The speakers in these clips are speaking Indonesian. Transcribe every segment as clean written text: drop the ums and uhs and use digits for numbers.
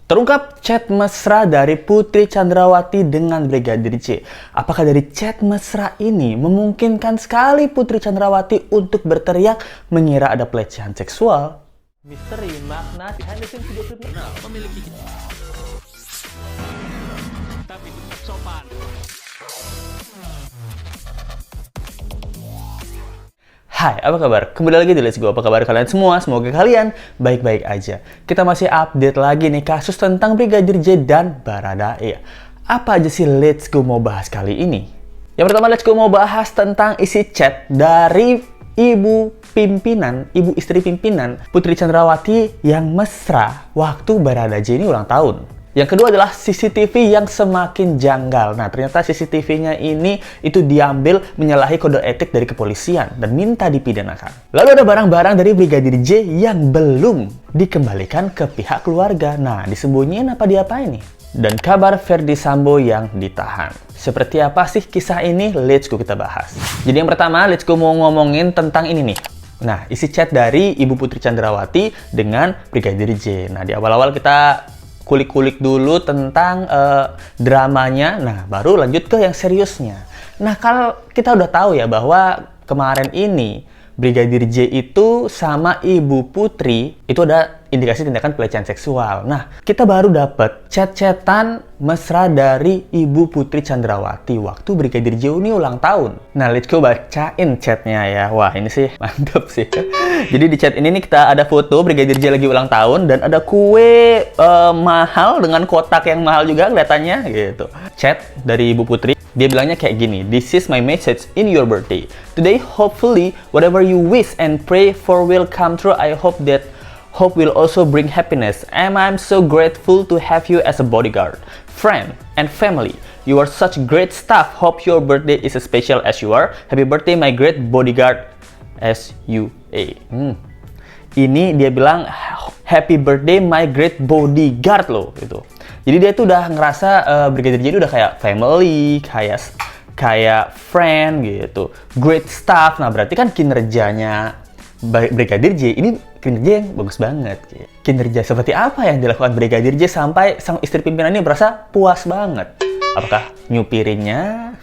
Terungkap chat mesra dari Putri Chandrawati dengan Brigadir J. Apakah dari chat mesra ini memungkinkan sekali Putri Chandrawati untuk berteriak mengira ada pelecehan seksual? Misteri makna behind the scenes video klip memiliki tapi tetap sopan. Hai, apa kabar? Kembali lagi di Let's Go. Apa kabar kalian semua? Semoga kalian baik-baik aja. Kita masih update lagi nih kasus tentang Brigadir J dan Baradae. Apa aja sih Let's Go mau bahas kali ini? Yang pertama Let's Go mau bahas tentang isi chat dari ibu istri pimpinan Putri Chandrawati yang mesra waktu Baradae ini ulang tahun. Yang kedua adalah CCTV yang semakin janggal. Nah, ternyata CCTV-nya ini itu diambil menyalahi kode etik dari kepolisian dan minta dipidanakan. Lalu ada barang-barang dari Brigadir J yang belum dikembalikan ke pihak keluarga. Nah, disembunyiin apa diapain nih? Dan kabar Ferdy Sambo yang ditahan. Seperti apa sih kisah ini? Let's go kita bahas. Jadi yang pertama, let's go mau ngomongin tentang ini nih. Nah, isi chat dari Ibu Putri Chandrawati dengan Brigadir J. Nah, di awal-awal kita kulik-kulik dulu tentang dramanya, nah baru lanjut ke yang seriusnya. Nah, kalau kita udah tahu ya bahwa kemarin ini Brigadir J itu sama Ibu Putri itu ada indikasi tindakan pelecehan seksual. Nah, kita baru dapat chat-chatan mesra dari Ibu Putri Chandrawati waktu Brigadir J ini ulang tahun. Nah, let's go bacain chatnya ya. Wah, ini sih mantap sih. Jadi di chat ini nih kita ada foto Brigadir J lagi ulang tahun dan ada kue mahal dengan kotak yang mahal juga kelihatannya gitu. Chat dari Ibu Putri, dia bilangnya kayak gini, "This is my message in your birthday. Today, hopefully, whatever you wish and pray for will come true. I hope that hope will also bring happiness. And I'm so grateful to have you as a bodyguard, friend, and family. You are such great stuff. Hope your birthday is as special as you are. Happy birthday, my great bodyguard, SUA." Ini dia bilang, "Happy birthday, my great bodyguard" loh, gitu. Jadi dia tuh udah ngerasa Brigadir J udah kayak family, kayak friend gitu. Great stuff. Nah, berarti kan kinerjanya Brigadir J ini kinerja yang bagus banget. Kinerja seperti apa yang dilakukan Brigadir J sampai sang istri pimpinan ini merasa puas banget? Apakah nyupirinnya?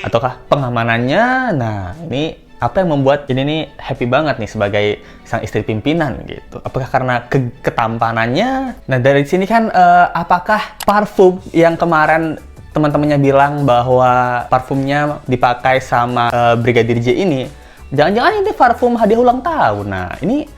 Ataukah pengamanannya? Nah, ini apa yang membuat ini nih happy banget nih sebagai sang istri pimpinan gitu? Apakah karena ketampanannya? Nah, dari sini kan apakah parfum yang kemarin teman-temannya bilang bahwa parfumnya dipakai sama Brigadir J ini, jangan-jangan ini parfum hadiah ulang tahun? Nah, ini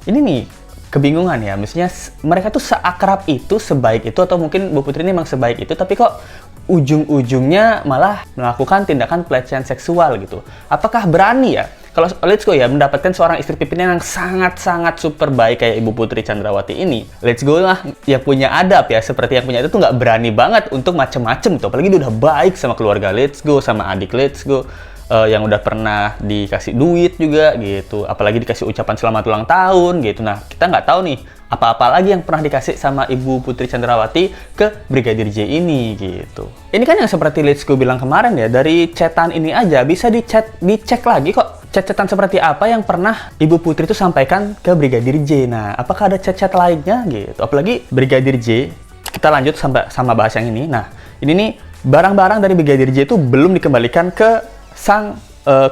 nih kebingungan ya. Maksudnya mereka tuh seakrab itu, sebaik itu, atau mungkin Bu Putri ini memang sebaik itu, tapi kok ujung-ujungnya malah melakukan tindakan pelecehan seksual gitu. Apakah berani ya? Kalau let's go ya, mendapatkan seorang istri pimpinan yang sangat-sangat super baik kayak Ibu Putri Chandrawati ini, let's go lah yang punya adab ya, seperti yang punya itu tuh nggak berani banget untuk macem-macem tuh. Apalagi dia udah baik sama keluarga let's go, sama adik let's go, yang udah pernah dikasih duit juga gitu, apalagi dikasih ucapan selamat ulang tahun gitu. Nah, kita nggak tahu nih apa-apa lagi yang pernah dikasih sama Ibu Putri Chandrawati ke Brigadir J ini gitu. Ini kan yang seperti Let's Go bilang kemarin ya, dari chatan ini aja bisa dicek lagi kok. Chat-chatan seperti apa yang pernah Ibu Putri itu sampaikan ke Brigadir J. Nah, apakah ada chat-chat lainnya gitu? Apalagi Brigadir J, kita lanjut sama bahas yang ini. Nah, ini nih barang-barang dari Brigadir J itu belum dikembalikan ke sang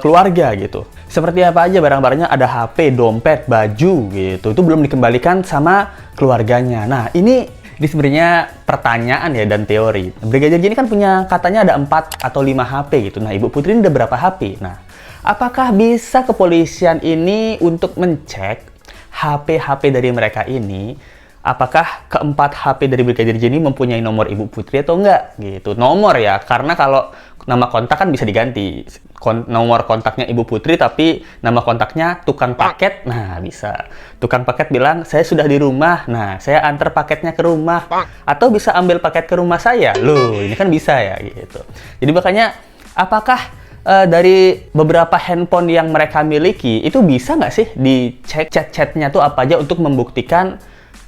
keluarga gitu. Seperti apa aja barang-barangnya? Ada HP, dompet, baju gitu. Itu belum dikembalikan sama keluarganya. Nah, ini sebenarnya pertanyaan ya dan teori. Brigadir J ini kan punya katanya ada 4 atau 5 HP gitu. Nah, Ibu Putri ini ada berapa HP? Nah, apakah bisa kepolisian ini untuk mencek HP-HP dari mereka ini? Apakah keempat HP dari Brigadir J ini mempunyai nomor Ibu Putri atau enggak gitu? Nomor ya, karena kalau nama kontak kan bisa diganti. Nomor kontaknya Ibu Putri tapi nama kontaknya tukang paket, nah bisa. Tukang paket bilang, "Saya sudah di rumah, nah saya antar paketnya ke rumah." Atau bisa ambil paket ke rumah saya. Loh, ini kan bisa ya gitu. Jadi makanya apakah dari beberapa handphone yang mereka miliki itu bisa nggak sih dicek chat-chatnya tuh apa aja untuk membuktikan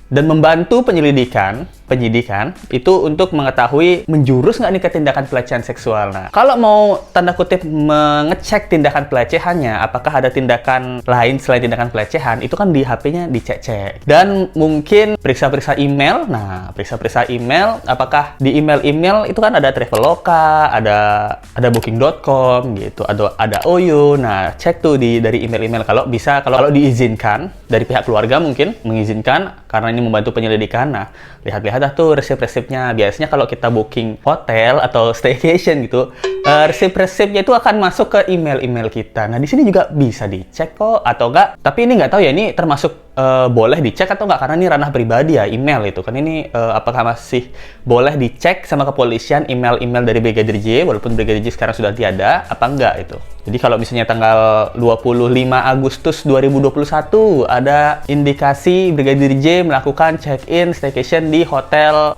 dan membantu penyelidikan penyidikan itu untuk mengetahui menjurus nggak nih ke tindakan pelecehan seksual. Nah, kalau mau tanda kutip mengecek tindakan pelecehannya, apakah ada tindakan lain selain tindakan pelecehan, itu kan di HP-nya dicek-cek. Dan mungkin periksa-periksa email. Nah, periksa-periksa email, apakah di email-email itu kan ada Traveloka, ada booking.com gitu, ada OYO. Nah, cek tuh dari email-email kalau bisa, kalau diizinkan dari pihak keluarga mungkin mengizinkan karena ini membantu penyelidikan. Nah, lihat-lihat tuh resip-resipnya. Biasanya kalau kita booking hotel atau staycation gitu, resip-resipnya itu akan masuk ke email-email kita. Nah, di sini juga bisa dicek kok, atau enggak. Tapi ini nggak tahu ya, ini termasuk boleh dicek atau enggak, karena ini ranah pribadi ya, email itu. Kan ini apakah masih boleh dicek sama kepolisian email-email dari Brigadir J, walaupun Brigadir J sekarang sudah tiada, apa enggak itu. Jadi kalau misalnya tanggal 25 Agustus 2021 ada indikasi Brigadir J melakukan check-in staycation di hotel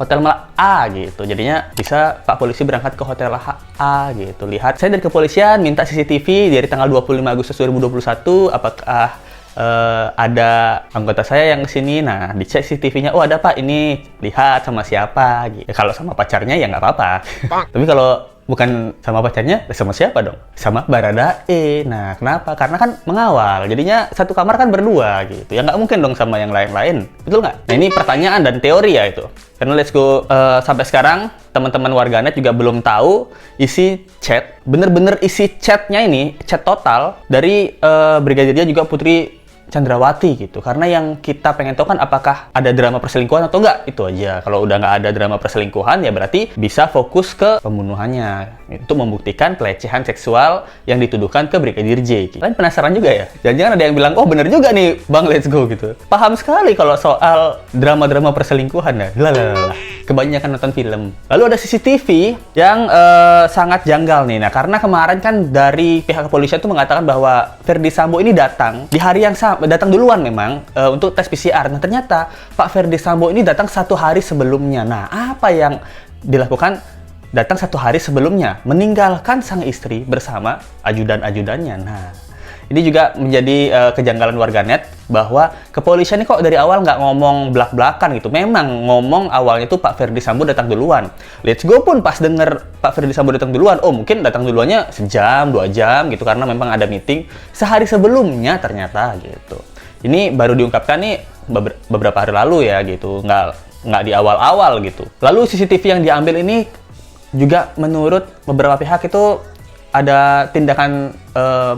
A gitu. Jadinya bisa Pak Polisi berangkat ke hotel A gitu. Lihat, saya dari kepolisian minta CCTV dari tanggal 25 Agustus 2021, apakah ada anggota saya yang kesini. Nah, dicek CCTV-nya, oh ada Pak, ini lihat sama siapa gitu. Ya, kalau sama pacarnya ya nggak apa-apa. Tapi kalau bukan sama pacarnya, sama siapa dong? Sama Baradae. Nah, kenapa? Karena kan mengawal. Jadinya satu kamar kan berdua gitu. Ya nggak mungkin dong sama yang lain-lain. Betul nggak? Nah, ini pertanyaan dan teori ya itu. Karena let's go, sampai sekarang teman-teman warganet juga belum tahu isi chat. Bener-bener isi chatnya ini, chat total dari Brigadir J juga Putri Chandrawati gitu. Karena yang kita pengen tahu kan apakah ada drama perselingkuhan atau enggak, itu aja. Kalau udah nggak ada drama perselingkuhan ya berarti bisa fokus ke pembunuhannya untuk membuktikan pelecehan seksual yang dituduhkan ke Brigadir J. Kalian penasaran juga ya? Jangan-jangan ada yang bilang, oh bener juga nih Bang, let's go gitu. Paham sekali kalau soal drama-drama perselingkuhan ya. Lah. Kebanyakan nonton film. Lalu ada CCTV yang sangat janggal nih. Nah, karena kemarin kan dari pihak kepolisian itu mengatakan bahwa Ferdy Sambo ini datang di hari yang sama, datang duluan memang untuk tes PCR. Nah, ternyata Pak Ferdy Sambo ini datang 1 hari sebelumnya. Nah, apa yang dilakukan? Datang 1 hari sebelumnya, meninggalkan sang istri bersama ajudan-ajudannya. Nah, ini juga menjadi kejanggalan warganet bahwa kepolisian ini kok dari awal nggak ngomong belak-belakan gitu. Memang ngomong awalnya tuh Pak Ferdy Sambo datang duluan. Let's go pun pas denger Pak Ferdy Sambo datang duluan, oh mungkin datang duluannya sejam, 2 jam gitu karena memang ada meeting sehari sebelumnya ternyata gitu. Ini baru diungkapkan nih beberapa hari lalu ya gitu, nggak di awal-awal gitu. Lalu CCTV yang diambil ini juga menurut beberapa pihak itu ada tindakan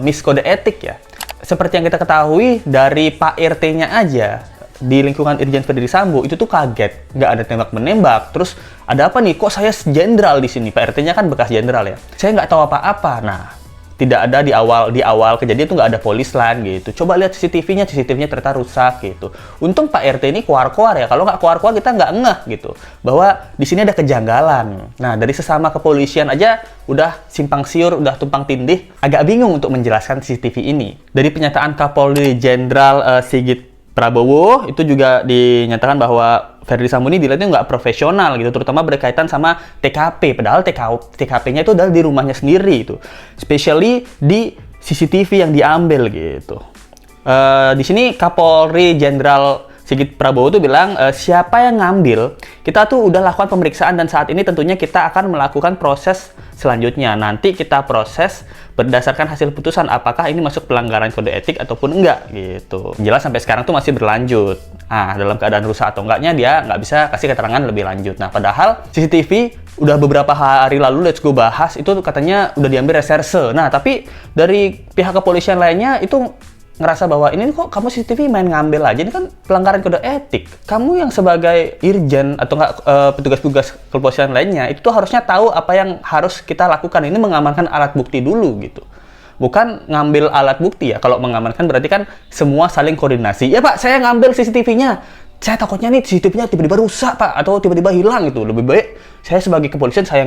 miskode etik ya. Seperti yang kita ketahui dari Pak RT-nya aja di lingkungan Irjen Ferdy Sambo itu tuh kaget, nggak ada tembak-menembak. Terus ada apa nih? Kok saya jenderal di sini? Pak RT-nya kan bekas jenderal ya. Saya nggak tahu apa-apa. Nah, tidak ada di awal kejadian itu nggak ada polislan gitu. Coba lihat CCTV-nya ternyata rusak gitu. Untung Pak RT ini keluar-keluar ya. Kalau nggak keluar-keluar kita nggak ngeh gitu bahwa di sini ada kejanggalan. Nah, dari sesama kepolisian aja udah simpang siur, udah tumpang tindih, agak bingung untuk menjelaskan CCTV ini. Dari pernyataan Kapolri Jenderal Sigit Prabowo itu juga dinyatakan bahwa Ferdy Sambo ini dilihatnya nggak profesional gitu, terutama berkaitan sama TKP. Padahal TKP-nya itu adalah di rumahnya sendiri itu, especially di CCTV yang diambil gitu. Di sini Kapolri Jenderal Sigit Prabowo itu bilang, siapa yang ngambil, kita tuh udah lakukan pemeriksaan dan saat ini tentunya kita akan melakukan proses selanjutnya. Nanti kita proses berdasarkan hasil putusan apakah ini masuk pelanggaran kode etik ataupun enggak gitu. Jelas sampai sekarang tuh masih berlanjut. Nah, dalam keadaan rusak atau enggaknya dia nggak bisa kasih keterangan lebih lanjut. Nah, padahal CCTV udah beberapa hari lalu let's go bahas itu katanya udah diambil reserse. Nah, tapi dari pihak kepolisian lainnya itu ngerasa bahwa ini kok kamu CCTV main ngambil aja, ini kan pelanggaran kode etik. Kamu yang sebagai irjen atau enggak petugas-petugas kepolisian lainnya itu tuh harusnya tahu apa yang harus kita lakukan. Ini mengamankan alat bukti dulu gitu. Bukan ngambil alat bukti ya. Kalau mengamankan berarti kan semua saling koordinasi. Ya Pak, saya ngambil CCTV-nya. Saya takutnya nih CCTV-nya tiba-tiba rusak Pak atau tiba-tiba hilang gitu. Lebih baik saya sebagai kepolisian saya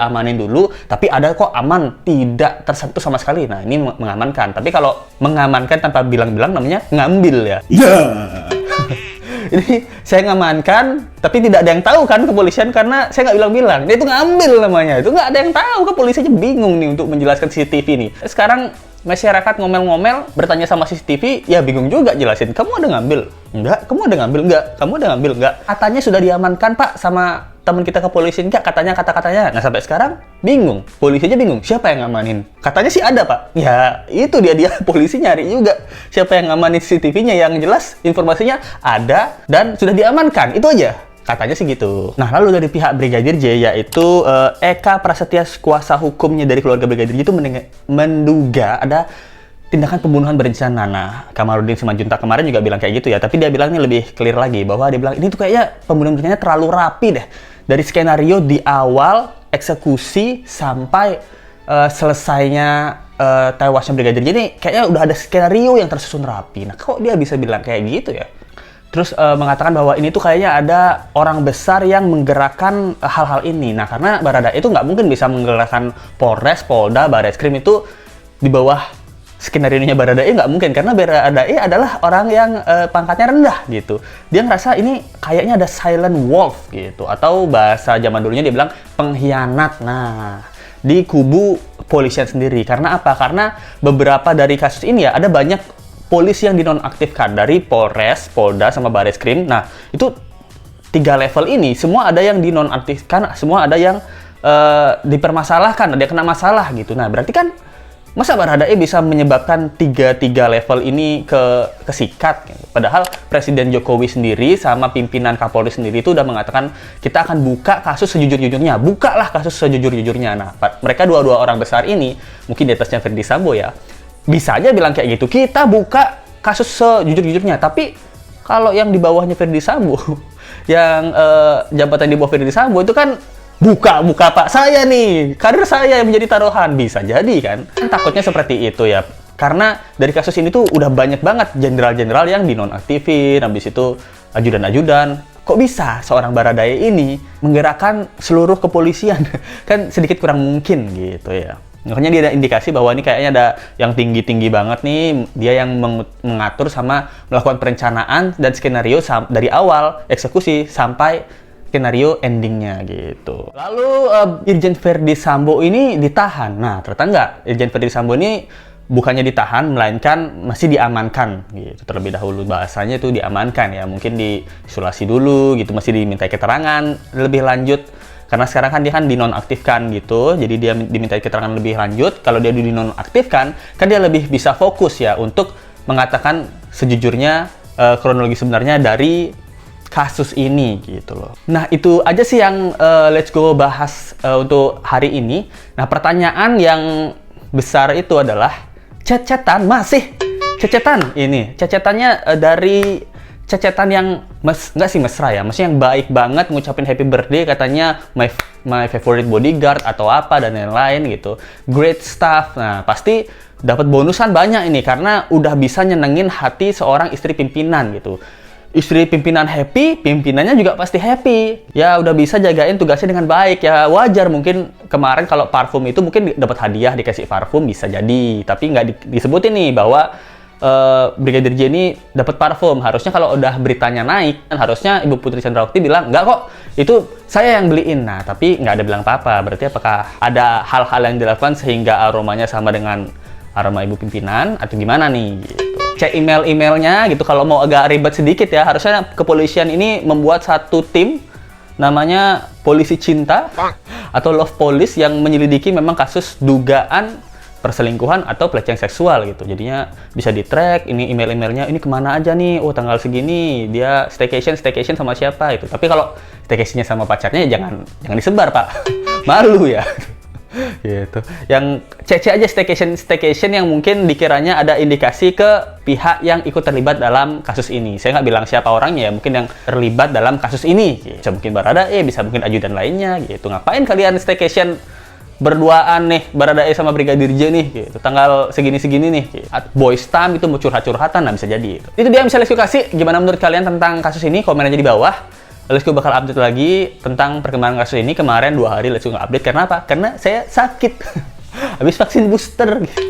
amanin dulu, tapi ada kok aman, tidak tersentuh sama sekali. Nah, ini mengamankan. Tapi kalau mengamankan tanpa bilang-bilang namanya ngambil ya. Ini saya ngamankan, tapi tidak ada yang tahu kan kepolisian karena saya nggak bilang-bilang. Dia itu ngambil namanya. Itu nggak ada yang tahu, kepolisiannya bingung nih untuk menjelaskan CCTV nih. Sekarang masyarakat ngomel-ngomel, bertanya sama CCTV, ya bingung juga jelasin. Kamu ada ngambil? Enggak. Kamu ada ngambil? Enggak. Kamu ada ngambil? Enggak. Katanya sudah diamankan, Pak, sama teman kita kepolisian. Enggak, katanya, kata-katanya. Nah, sampai sekarang bingung. Polisi aja bingung. Siapa yang ngamanin? Katanya sih ada, Pak. Ya, itu dia polisi nyari juga. Siapa yang ngamanin CCTV-nya? Yang jelas informasinya ada dan sudah diamankan. Itu aja. Katanya sih gitu. Nah, lalu dari pihak Brigadir J, yaitu Eka Prasetya, kuasa hukumnya dari keluarga Brigadir J, itu menduga ada tindakan pembunuhan berencana. Nah, Kamarudin Simanjuntak kemarin juga bilang kayak gitu ya, tapi dia bilang ini lebih clear lagi, bahwa dia bilang ini tuh kayaknya pembunuhan berencana terlalu rapi deh. Dari skenario di awal, eksekusi, sampai selesainya tewasnya Brigadir J ini, kayaknya udah ada skenario yang tersusun rapi. Nah, kok dia bisa bilang kayak gitu ya? Terus mengatakan bahwa ini tuh kayaknya ada orang besar yang menggerakkan hal-hal ini. Nah, karena Baradae itu nggak mungkin bisa menggerakkan Polres, Polda, Barreskrim itu di bawah skenario-nya Baradae, nggak mungkin. Karena Baradae adalah orang yang pangkatnya rendah gitu. Dia ngerasa ini kayaknya ada silent wolf gitu. Atau bahasa zaman dulunya dia bilang pengkhianat. Nah, di kubu polisian sendiri. Karena apa? Karena beberapa dari kasus ini ya, ada banyak polisi yang dinonaktifkan dari Polres, Polda, sama Barreskrim. Nah, itu 3 level ini semua ada yang dinonaktifkan, semua ada yang dipermasalahkan, ada yang kena masalah gitu. Nah, berarti kan masa Baradae bisa menyebabkan tiga level ini kesikat gitu. Padahal Presiden Jokowi sendiri sama pimpinan Kapolri sendiri itu udah mengatakan kita akan buka kasus sejujur-jujurnya. Bukalah kasus sejujur-jujurnya. Nah, mereka dua orang besar ini, mungkin di atasnya Ferdy Sambo ya, bisa aja bilang kayak gitu, kita buka kasus sejujur-jujurnya. Tapi kalau yang di bawahnya Ferdy Sambo, yang jabatan di bawah Ferdy Sambo itu kan buka Pak saya nih, karir saya yang menjadi taruhan. Bisa jadi kan takutnya seperti itu ya. Karena dari kasus ini tuh udah banyak banget jenderal-jenderal yang dinonaktifin, habis itu ajudan-ajudan. Kok bisa seorang Baradae ini menggerakkan seluruh kepolisian? Kan sedikit kurang mungkin gitu ya. Makanya dia ada indikasi bahwa ini kayaknya ada yang tinggi-tinggi banget nih. Dia yang mengatur sama melakukan perencanaan dan skenario dari awal eksekusi sampai skenario endingnya gitu. Lalu Irjen Ferdy Sambo ini ditahan. Nah, ternyata enggak. Irjen Ferdy Sambo ini bukannya ditahan, melainkan masih diamankan gitu. Terlebih dahulu bahasanya itu diamankan ya. Mungkin diisolasi dulu gitu, masih dimintai keterangan lebih lanjut. Karena sekarang kan dia kan dinonaktifkan gitu, jadi dia diminta keterangan lebih lanjut. Kalau dia dinonaktifkan, kan dia lebih bisa fokus ya untuk mengatakan sejujurnya kronologi sebenarnya dari kasus ini gitu loh. Nah, itu aja sih yang let's go bahas untuk hari ini. Nah, pertanyaan yang besar itu adalah cecetan, masih cecetan ini. Cecetannya dari cecetan yang nggak sih mesra ya, maksudnya yang baik banget ngucapin happy birthday, katanya my favorite bodyguard atau apa dan lain-lain gitu. Great stuff. Nah, pasti dapat bonusan banyak ini karena udah bisa nyenengin hati seorang istri pimpinan gitu. Istri pimpinan happy, pimpinannya juga pasti happy. Ya udah bisa jagain tugasnya dengan baik. Ya wajar mungkin kemarin kalau parfum itu mungkin dapat hadiah dikasih parfum bisa jadi, tapi nggak disebutin nih bahwa Brigadir J ini dapat parfum. Harusnya kalau udah beritanya naik, kan harusnya Ibu Putri Chandrawati bilang, enggak kok, itu saya yang beliin. Nah, tapi nggak ada bilang apa-apa. Berarti apakah ada hal-hal yang dilakukan sehingga aromanya sama dengan aroma Ibu Pimpinan, atau gimana nih? Gitu. Cek email-emailnya gitu, kalau mau agak ribet sedikit ya, harusnya kepolisian ini membuat satu tim, namanya Polisi Cinta, atau Love Police, yang menyelidiki memang kasus dugaan perselingkuhan atau pelecehan seksual gitu. Jadinya bisa di-track ini email-emailnya, ini kemana aja nih, oh tanggal segini dia staycation sama siapa itu. Tapi kalau staycationnya sama pacarnya ya jangan disebar Pak, malu ya gitu. Yang cek aja staycation yang mungkin dikiranya ada indikasi ke pihak yang ikut terlibat dalam kasus ini. Saya nggak bilang siapa orangnya ya, mungkin yang terlibat dalam kasus ini gitu. Bisa mungkin Baradae, bisa mungkin ajudan lainnya gitu. Ngapain kalian staycation berduaan nih, Baradae sama Brigadir J nih gitu, tanggal segini-segini nih gitu. Boys time itu mau curhat-curhatan, nah bisa jadi gitu. Itu dia misalnya kasih, gimana menurut kalian tentang kasus ini, komen aja di bawah. Let's bakal update lagi tentang perkembangan kasus ini. Kemarin 2 hari Let's nggak update, karena apa? Karena saya sakit habis vaksin booster gitu.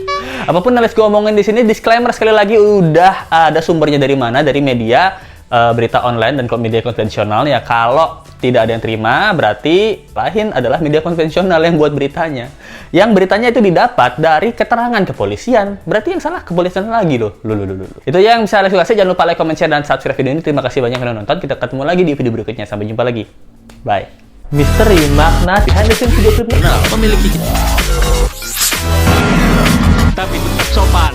Apapun yang Let's omongin di sini, disclaimer sekali lagi, udah ada sumbernya dari mana, dari media berita online dan media konvensional ya. Kalau tidak ada yang terima, berarti lain adalah media konvensional yang buat beritanya. Yang beritanya itu didapat dari keterangan kepolisian. Berarti yang salah kepolisian lagi loh. Itu yang bisa Alex kasih. Jangan lupa like, comment, share, dan subscribe video ini. Terima kasih banyak yang udah nonton. Kita ketemu lagi di video berikutnya. Sampai jumpa lagi. Bye. Misteri makna behind the scenes video klip memiliki tapi tetap sopan.